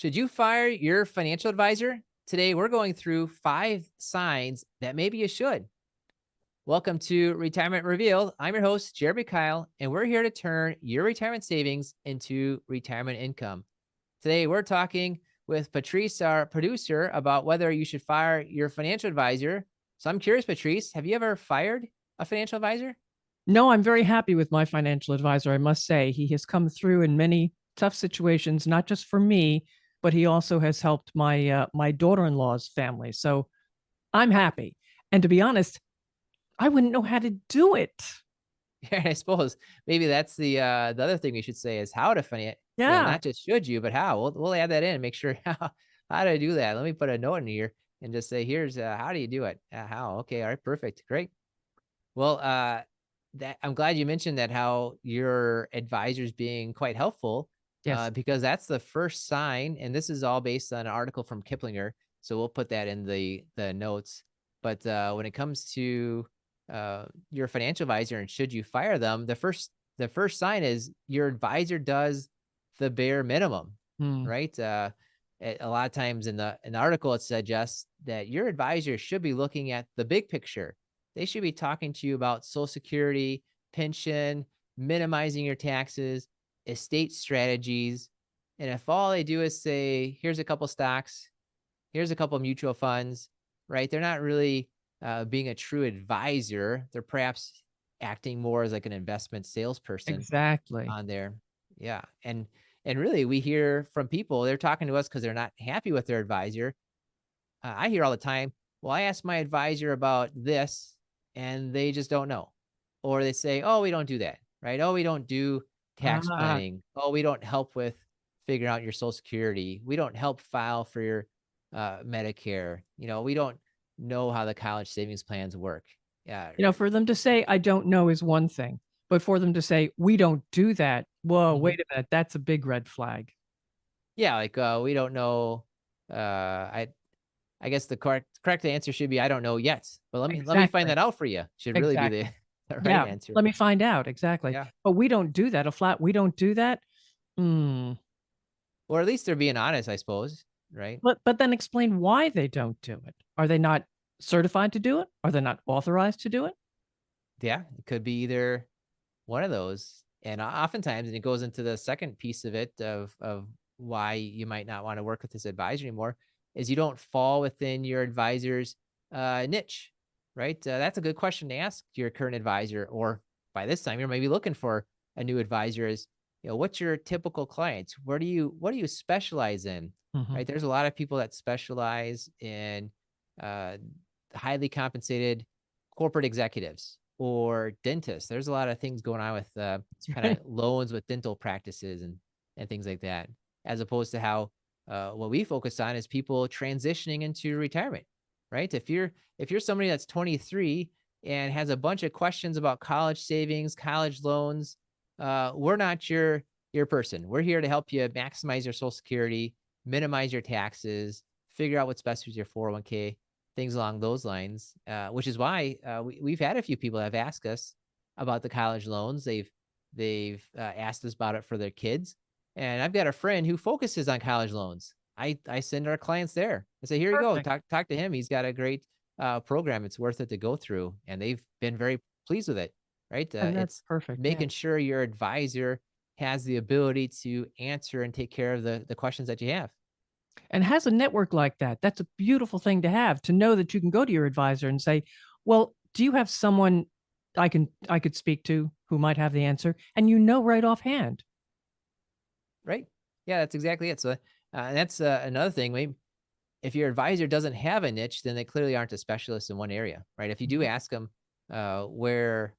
Should you fire your financial advisor? Today, we're going through 5 signs that maybe you should. Welcome to Retirement Revealed. I'm your host, Jeremy Keil, and we're here to turn your retirement savings into retirement income. Today, we're talking with Patrice, our producer, about whether you should fire your financial advisor. So I'm curious, Patrice, have you ever fired a financial advisor? No, I'm very happy with my financial advisor, I must say. He has come through in many tough situations, not just for me, but he also has helped my daughter-in-law's family. So I'm happy. And to be honest, I wouldn't know how to do it. Yeah, I suppose maybe that's the other thing we should say is how to finance, Yeah. not just should you, but how. We'll add that in and make sure how to do that. Let me put a note in here and just say, here's how do you do it? How? Okay, all right, perfect, great. Well, that I'm glad you mentioned that how your advisor's being quite helpful, Yes. because that's the first sign, and this is all based on an article from Kiplinger, so we'll put that in the notes. But when it comes to your financial advisor and should you fire them, the first sign is your advisor does the bare minimum, Hmm. right? A lot of times in the article, it suggests that your advisor should be looking at the big picture. They should be talking to you about Social Security, pension, minimizing your taxes, estate strategies. And if all they do is say, here's a couple stocks, here's a couple mutual funds, right? They're not really being a true advisor. They're perhaps acting more as like an investment salesperson Exactly. on there. Yeah. And really we hear from people, they're talking to us because they're not happy with their advisor. I hear all the time, well, I asked my advisor about this and they just don't know. Or they say, oh, we don't do that, right? Oh, we don't do tax Ah, planning. Oh, we don't help with figuring out your Social Security. We don't help file for your Medicare. We don't know how the college savings plans work. Yeah. for them to say, I don't know is one thing, but for them to say, we don't do that. Whoa, Mhm. wait a minute. That's a big red flag. Yeah. Like, we don't know. I guess the correct answer should be, I don't know yet, but let me find Exactly. that out for you. Should really be the Exactly. the right Yeah, answer. let me find out, exactly. Yeah. But we don't do that, a flat, "We don't do that?" Mm. Or at least they're being honest, I suppose, right? But then explain why they don't do it. Are they not certified to do it? Are they not authorized to do it? Yeah, it could be either one of those. And oftentimes, and it goes into the second piece of it of why you might not want to work with this advisor anymore, is you don't fall within your advisor's niche, right? That's a good question to ask your current advisor, or by this time you're maybe looking for a new advisor. Is what's your typical clients? What do you specialize in? Mhm. Right? There's a lot of people that specialize in uh, highly compensated corporate executives or dentists. There's a lot of things going on with That's kind of right. loans with dental practices and things like that, as opposed to how what we focus on is people transitioning into retirement, right? If you're somebody that's 23 and has a bunch of questions about college savings, college loans, we're not your person. We're here to help you maximize your Social Security, minimize your taxes, figure out what's best with your 401k, things along those lines, which is why we've had a few people that have asked us about the college loans. They've asked us about it for their kids, and I've got a friend who focuses on college loans. I send our clients there. I say, here you go, Perfect. talk to him. He's got a great program. It's worth it to go through, and they've been very pleased with it. Right? And that's It's perfect, yeah. making sure your advisor has the ability to answer and take care of the questions that you have. And has a network like that. That's a beautiful thing to have, to know that you can go to your advisor and say, "Well, do you have someone I could speak to who might have the answer?" And you know right offhand. Right? Yeah, that's exactly it. So, and that's another thing. Maybe if your advisor doesn't have a niche, then they clearly aren't a specialist in one area, right? If you do Mhm. ask them where,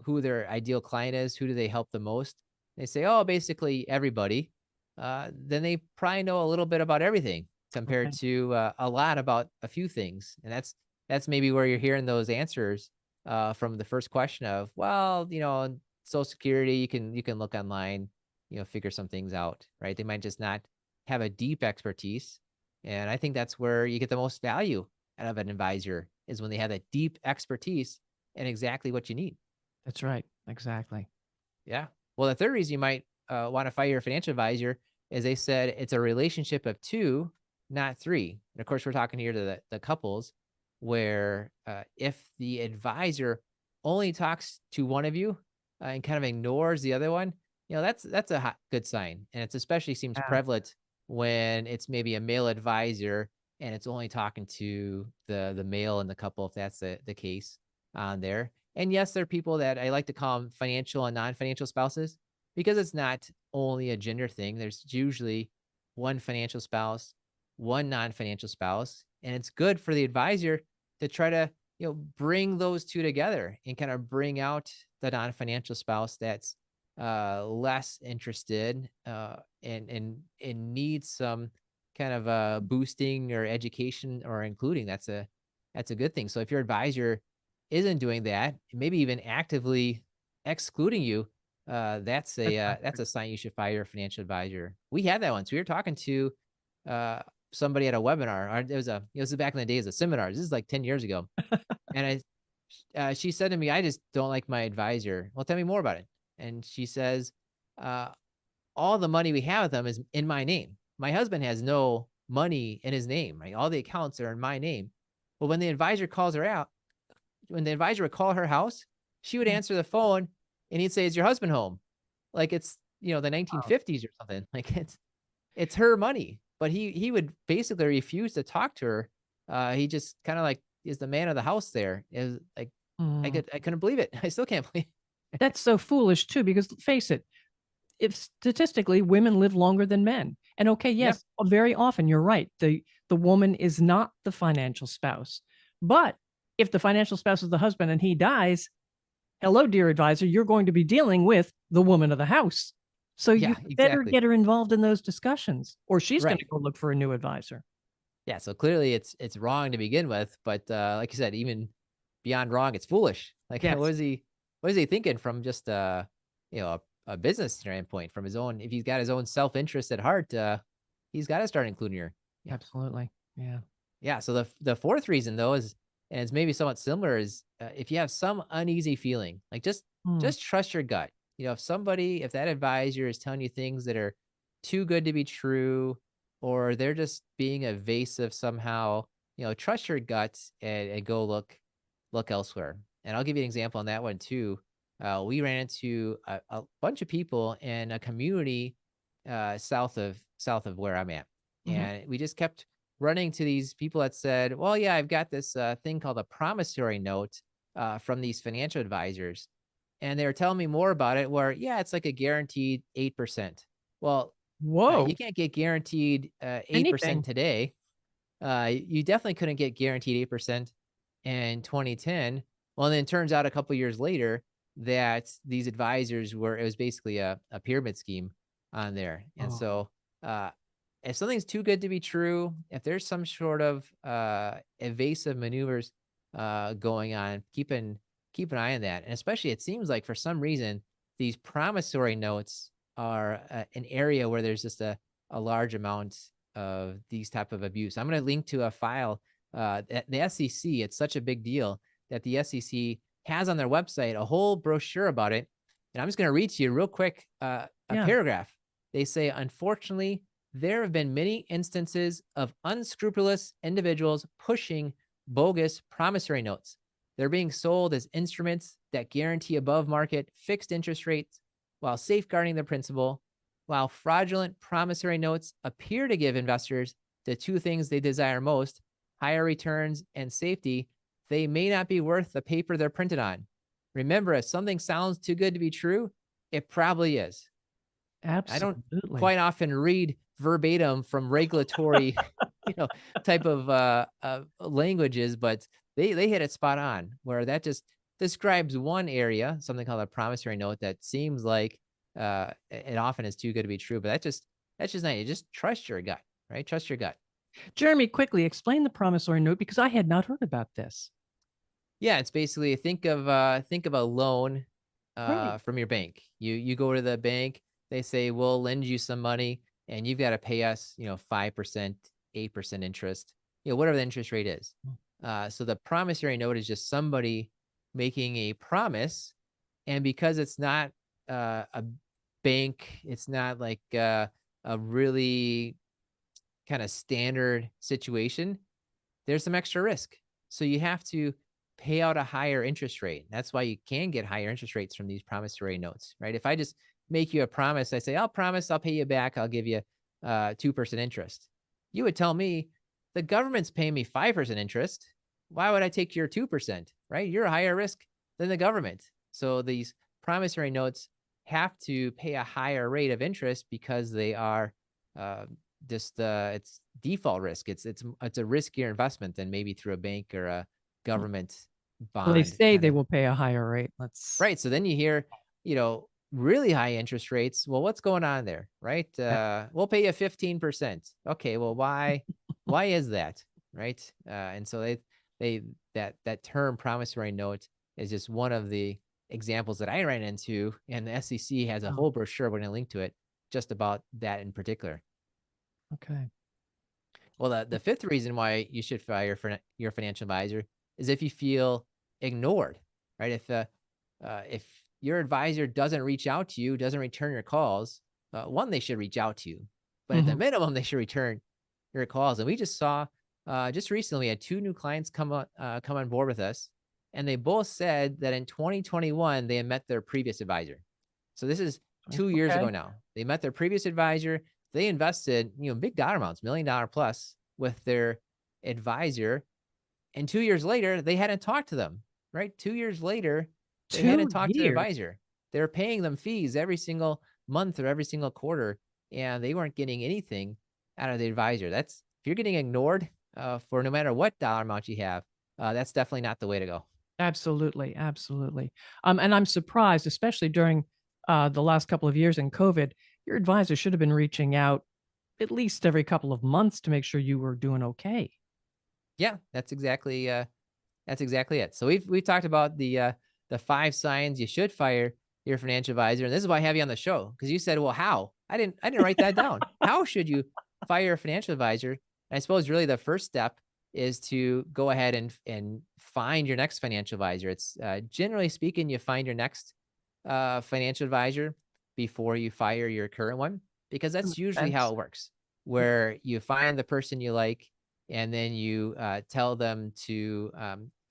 who their ideal client is, who do they help the most, they say, oh, basically everybody. Then they probably know a little bit about everything compared Okay. to a lot about a few things, and that's maybe where you're hearing those answers from the first question of, well, Social Security, you can look online, figure some things out, right? They might just not have a deep expertise, and I think that's where you get the most value out of an advisor is when they have that deep expertise in exactly what you need. That's right. Exactly. Yeah. Well, the third reason you might want to fire your financial advisor is they said it's a relationship of two, not three. And of course, we're talking here to the couples where if the advisor only talks to one of you and kind of ignores the other one, that's a good sign. And it's especially seems Yeah. prevalent when it's maybe a male advisor and it's only talking to the male in the couple, if that's the case on there. And yes, there are people that I like to call them financial and non-financial spouses because it's not only a gender thing. There's usually one financial spouse, one non-financial spouse, and it's good for the advisor to try to bring those two together and kind of bring out the non-financial spouse that's less interested and needs some kind of boosting or education or including. That's a good thing. So if your advisor isn't doing that, maybe even actively excluding you, that's a That's not that's good. a sign you should fire your financial advisor. We had that once. We were talking to uh, somebody at a webinar. Or it was back in the days of seminars. This is like 10 years ago, and she said to me, "I just don't like my advisor." Well, tell me more about it. And she says, uh, "All the money we have with them is in my name. My husband has no money in his name. Right? All the accounts are in my name." But when the advisor would call her house, she would Mm. answer the phone and he'd say, "Is your husband home?" Like it's, the Wow. 1950s or something. Like it's her money. But he would basically refuse to talk to her. He just kind of like is the man of the house there. Is like Mm. I couldn't believe it. I still can't believe. That's so foolish too, because face it, if statistically women live longer than men. And okay, Yeah. yes, very often you're right. The woman is not the financial spouse. But if the financial spouse is the husband and he dies, hello, dear advisor, you're going to be dealing with the woman of the house. So you Yeah, better exactly. get her involved in those discussions, or she's going to Right. go look for a new advisor. Yeah, so clearly it's wrong to begin with, but like you said, even beyond wrong, it's foolish. Like Yes, what is he thinking from just a business standpoint, from his own, if he's got his own self-interest at heart, he's got to start including her. Yeah. absolutely. Yeah. Yeah, so the fourth reason though is, and it's maybe somewhat similar, is if you have some uneasy feeling, like Mm. just trust your gut. If that advisor is telling you things that are too good to be true, or they're just being evasive somehow, trust your guts and go look elsewhere. And I'll give you an example on that one too. We ran into a bunch of people in a community south of where I'm at, Hmm. and we just kept running to these people that said, "Well, yeah, I've got this thing called a promissory note from these financial advisors," and they were telling me more about it. Where, yeah, it's like a guaranteed 8%. Well, you Whoa. can't get guaranteed 8% Anything. today. You definitely couldn't get guaranteed 8% in 2010. Well, then it turns out a couple years later that these advisors it was basically a pyramid scheme on there. And Oh, so, uh, if something's too good to be true, if there's some sort of evasive maneuvers going on, keep an eye on that. And especially, it seems like for some reason, these promissory notes are an area where there's just a large amount of these type of abuse. I'm going to link to a file at the SEC. It's such a big deal that the SEC has on their website a whole brochure about it. And I'm just going to read to you real quick a yeah. paragraph. They say, unfortunately, there have been many instances of unscrupulous individuals pushing bogus promissory notes. They're being sold as instruments that guarantee above market fixed interest rates while safeguarding the principal. While fraudulent promissory notes appear to give investors the two things they desire most, higher returns and safety, they may not be worth the paper they're printed on. Remember, if something sounds too good to be true, it probably is. I don't Absolutely. quite often read verbatim from regulatory, you know, type of languages, but they hit it spot on, where that just describes one area, something called a promissory note, that seems like it often is too good to be true. But that's just not. You just trust your gut, right? Trust your gut. Jeremy, quickly explain the promissory note because I had not heard about this. Yeah, it's basically, think of a loan Right. from your bank. You go to the bank, they say, "We'll lend you some money and you've got to pay us, 5%, 8% interest, whatever the interest rate is." So the promissory note is just somebody making a promise, and because it's not a bank, it's not like a really kind of standard situation, there's some extra risk. So you have to pay out a higher interest rate. That's why you can get higher interest rates from these promissory notes, right? If I just make you a promise, I say, I'll promise I'll pay you back. I'll give you 2% interest. You would tell me the government's paying me 5% interest. Why would I take your 2%, right? You're a higher risk than the government. So these promissory notes have to pay a higher rate of interest because they are uh, just it's default risk. It's a riskier investment than maybe through a bank or a government Well, they bond say kind they of. will pay a higher rate. Let's Right. So then you hear, really high interest rates. Well, what's going on there? Right. We'll pay you 15%. Okay. Well, why is that? Right. And so they, that term promissory note is just one of the examples that I ran into. And the SEC has a oh, whole brochure. We're going to link to it just about that in particular. okay. Well, the fifth reason why you should fire your financial advisor is if you feel ignored, right? If your advisor doesn't reach out to you, doesn't return your calls, one, they should reach out to you, but at the Mhm. minimum, they should return your calls. And we just saw just recently, we had two new clients come on board with us, and they both said that in 2021 they had met their previous advisor. So this is 2 years ago Okay. now. They met their previous advisor. They invested, big dollar amounts, $1 million plus with their advisor. And 2 years later, they hadn't talked to them, right? 2 years later, they hadn't 2 talked to their years. advisor. They're paying them fees every single month or every single quarter, and they weren't getting anything out of the advisor. If you're getting ignored for no matter what dollar amount you have, that's definitely not the way to go. Absolutely, absolutely. And I'm surprised, especially during, the last couple of years in COVID, your advisor should have been reaching out at least every couple of months to make sure you were doing okay. Yeah, that's exactly it. So we've talked about the 5 signs you should fire your financial advisor, and this is why I have you on the show because you said, "Well, how?" I didn't write that down. How should you fire a financial advisor? And I suppose really the first step is to go ahead and find your next financial advisor. It's generally speaking, you find your next financial advisor before you fire your current one because That that's makes usually how sense. it works. Where you find the person you like, and then you tell them to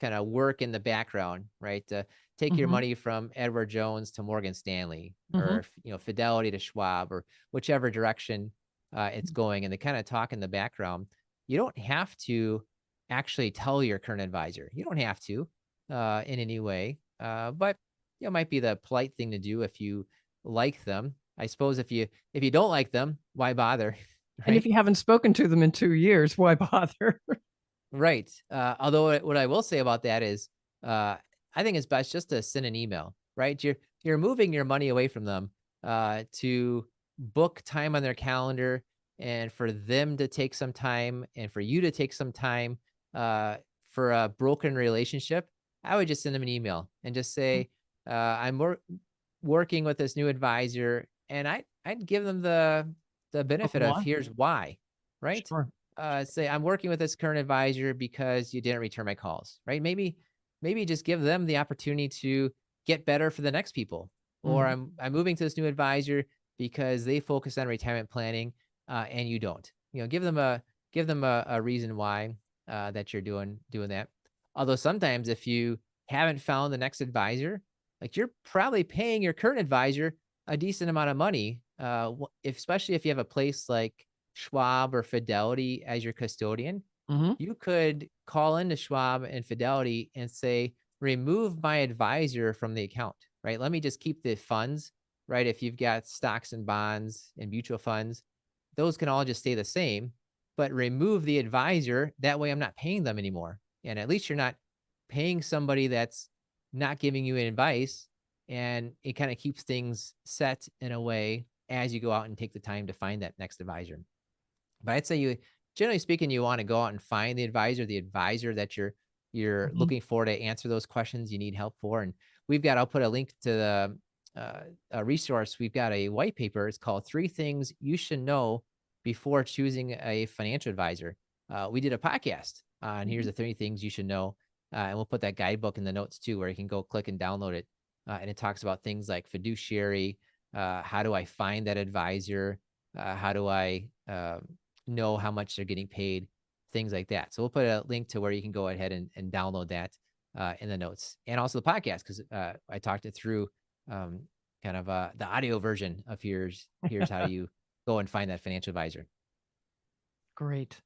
kind of work in the background, right? Take your Mhm, money from Edward Jones to Morgan Stanley, mhm. or Fidelity to Schwab, or whichever direction it's going, and they kind of talk in the background. You don't have to actually tell your current advisor. You don't have to in any way, but it might be the polite thing to do if you like them. I suppose if you don't like them, why bother, And if right? you haven't spoken to them in 2 years, why bother? Right. Although what I will say about that is, uh, I think it's best just to send an email, right? You're moving your money away from them to book time on their calendar, and for them to take some time, and for you to take some time for a broken relationship. I would just send them an email and just say, I'm working with this new advisor, and I'd give them the benefit of Why? here's why, right? Sure. Say I'm working with this current advisor because you didn't return my calls, right? Maybe just give them the opportunity to get better for the next people. Or Mhm. I'm moving to this new advisor because they focus on retirement planning, and you don't. Give them a reason why that you're doing that. Although sometimes if you haven't found the next advisor, like you're probably paying your current advisor a decent amount of money, especially if you have a place like Schwab or Fidelity as your custodian. Mhm. You could call into Schwab and Fidelity and say, remove my advisor from the account, right? Let me just keep the funds, right? If you've got stocks and bonds and mutual funds, those can all just stay the same, but remove the advisor. That way I'm not paying them anymore. And at least you're not paying somebody that's not giving you advice. And it kind of keeps things set in a way as you go out and take the time to find that next advisor. But I'd say generally speaking, you want to go out and find the advisor that you're Mhm. looking for to answer those questions you need help for. And I'll put a link to a resource. We've got a white paper. It's called 3 Things You Should Know Before Choosing a Financial Advisor. We did a podcast on here's Mhm. the 3 things you should know. And we'll put that guidebook in the notes too, where you can go click and download it. And it talks about things like fiduciary, how do I find that advisor? How do I know how much they're getting paid? Things like that. So we'll put a link to where you can go ahead and download that in the notes, and also the podcast, because I talked it through um, kind of the audio version of here's how you go and find that financial advisor. Great.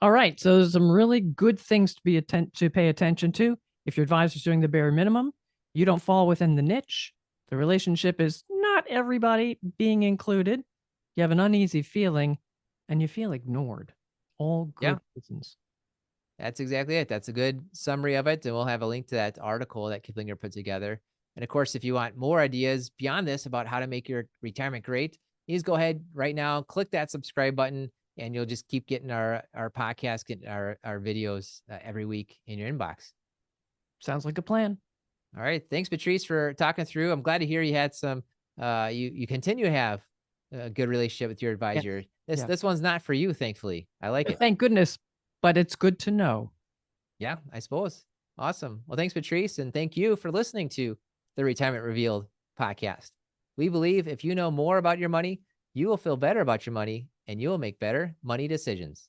All right. So there's some really good things to pay attention to. If your advisor's doing the bare minimum, you don't fall within the niche. The relationship is not everybody being included. You have an uneasy feeling and you feel ignored. All Yeah, good reasons. that's exactly it. That's a good summary of it. And we'll have a link to that article that Kiplinger put together. And of course, if you want more ideas beyond this about how to make your retirement great, you just go ahead right now, click that subscribe button, and you'll just keep getting our podcast, getting our videos every week in your inbox. Sounds like a plan. All right. Thanks, Patrice, for talking through. I'm glad to hear you had some, you continue to have a good relationship with your Yes. advisor. This, Yeah. this one's not for you, thankfully. I like it. Thank goodness. But it's good to know. Yeah, I suppose. Awesome. Well, thanks, Patrice. And thank you for listening to the Retirement Revealed podcast. We believe if you know more about your money, you will feel better about your money and you will make better money decisions.